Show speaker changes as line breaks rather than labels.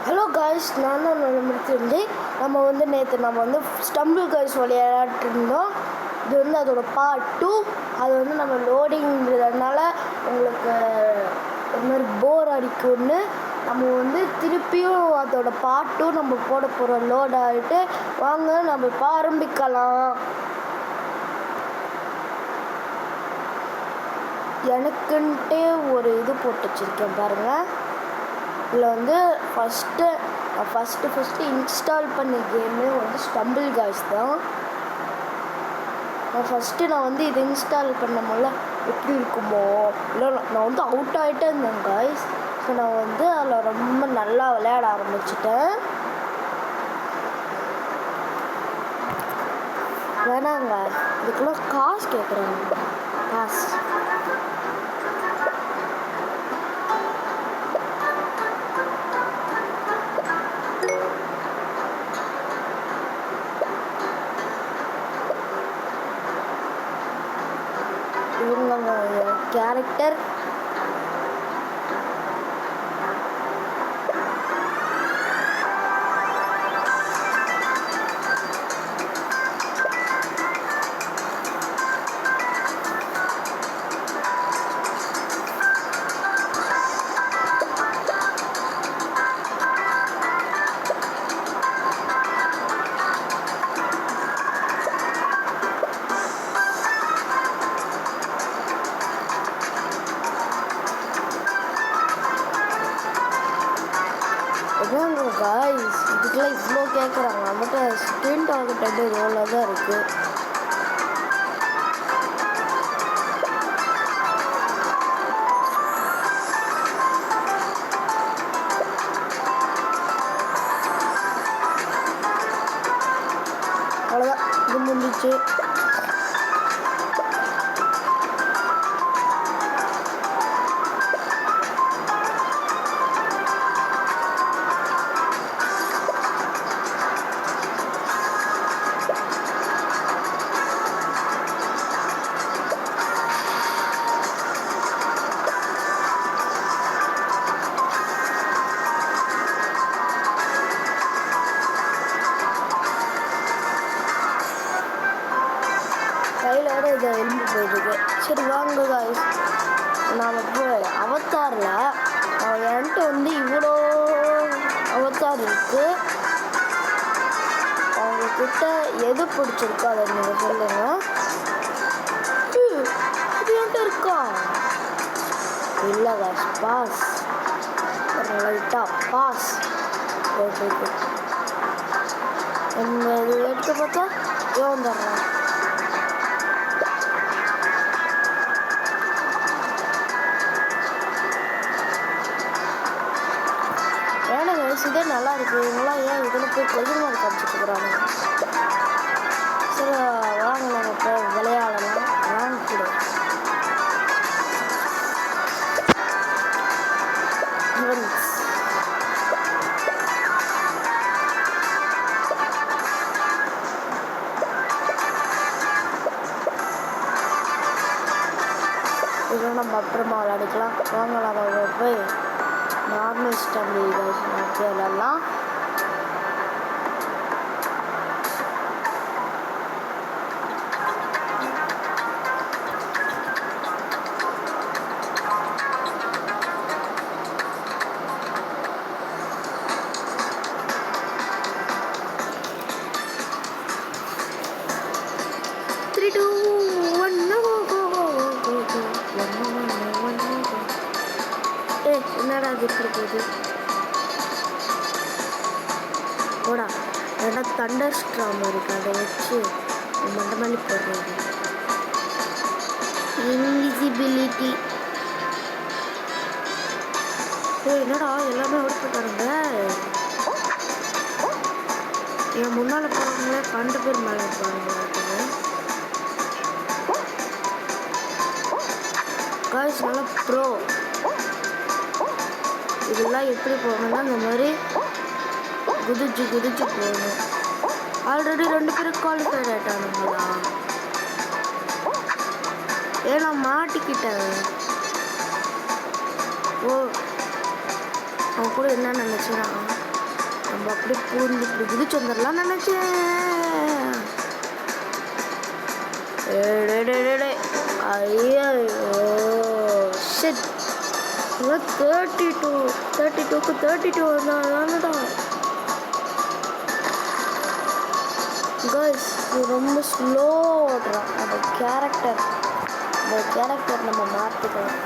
Hello guys, நான் தான் முடிச்சிருந்து நேற்று நம்ம ஸ்டம்பிள் காய்ஸ் விளையாட்டு இருந்தோம். இது அதோட பார்ட் 2. அது நம்ம லோடிங்கிறதுனால உங்களுக்கு ஒரு மாதிரி போர் அடிக்கும்னு நம்ம திருப்பியும் அதோட பார்ட் 2 நம்ம போட போகிறோம். லோட் ஆகிட்டு வாங்க நம்ம இப்போ ஆரம்பிக்கலாம். எனக்குன்ட்டே ஒரு இது போட்டு வச்சுருக்கேன் பாருங்கள். இதில் ஃபஸ்ட்டு இன்ஸ்டால் பண்ண கேமு ஸ்டம்பிள் காய்ஸ் தான். நான் இது இன்ஸ்டால் பண்ண எப்படி இருக்குமோ இல்லை, நான் அவுட் ஆகிட்டே இருந்தேன் காய்ஸ். ஸோ நான் அதில் ரொம்ப நல்லா விளையாட ஆரம்பிச்சிட்டேன். வேணாங்க, இதுக்கெல்லாம் காசு கேட்குறாங்க. காசு இவங்க கேரக்டர் காய்ஸ். இதுக்கெல்லாம் இவ்வளோ கேட்குறாங்க. நம்மகிட்ட ஸ்கிரீன் டார்கெட் எவ்வளோ தான் இருக்குது. அவ்வளோதான், இது முடிஞ்சிச்சு. கையில் வேறு இதை எலும்பு போயிருக்கு. சரி வாங்க காய்ஸ், நான் அவத்தாரில் என்கிட்ட இவ்வளோ அவத்தார் இருக்குது. அவங்கக்கிட்ட எது பிடிச்சிருக்கோ அதை நீங்கள் சொல்லுங்கள். இது என்கிட்ட இருக்கா? இல்லை காய்ஸ், பாஸ் லைட்டாக பாஸ் போயிட்டு என்ன இது எடுத்து பார்த்தா வந்துடுறேன். இதே நல்லா இருக்கு. இவங்களாம் ஏன் இதில் போய் கொள்கை மார்க் அடிச்சுட்டுக்கிறாங்க? சரி வாங்க, நம்ம இப்போ விளையாடலாம். வாங்க கூட இதெல்லாம் நம்ம அப்புறமா விளையாடிக்கலாம். வாங்க நம்ம போய் நார்மல் ஸ்டம்பிள் காய்ஸ் விளையாடலாம். என்னடா அது இப்படி போகுது? போடா, ஏன்னா தண்டர் ஸ்ட்ராம் இருக்கு, அதை வச்சு மண்டமல்லி போடுறது. இன்விசிபிலிட்டி. என்னடா எல்லாமே ஓடிப்பட்டாருங்க. என் முன்னால் போகிறவங்களே 12 பேர் மேலே இருப்பாங்க. காய்ஸ் நல்லா ப்ரோ. இதெல்லாம் எப்படி போகணும்னா இந்த மாதிரி குதிச்சு போகணும். ஆல்ரெடி 2 பேரும் குவாலிஃபைட் ஆகிட்டானுங்களா? ஏன்னா மாட்டிக்கிட்டேன். ஓ, அவன் கூட என்ன நினச்சினா நம்ம அப்படியே பூந்து இப்படி குதிச்சு வந்துடலாம் நினச்சேன். ஐயோ ஷிட். 32 வந்தாடா கைஸ். ரொம்ப ஸ்லோ ஓடுறான் அந்த கேரக்டர் நம்ம மாற்றிக்கலாம்.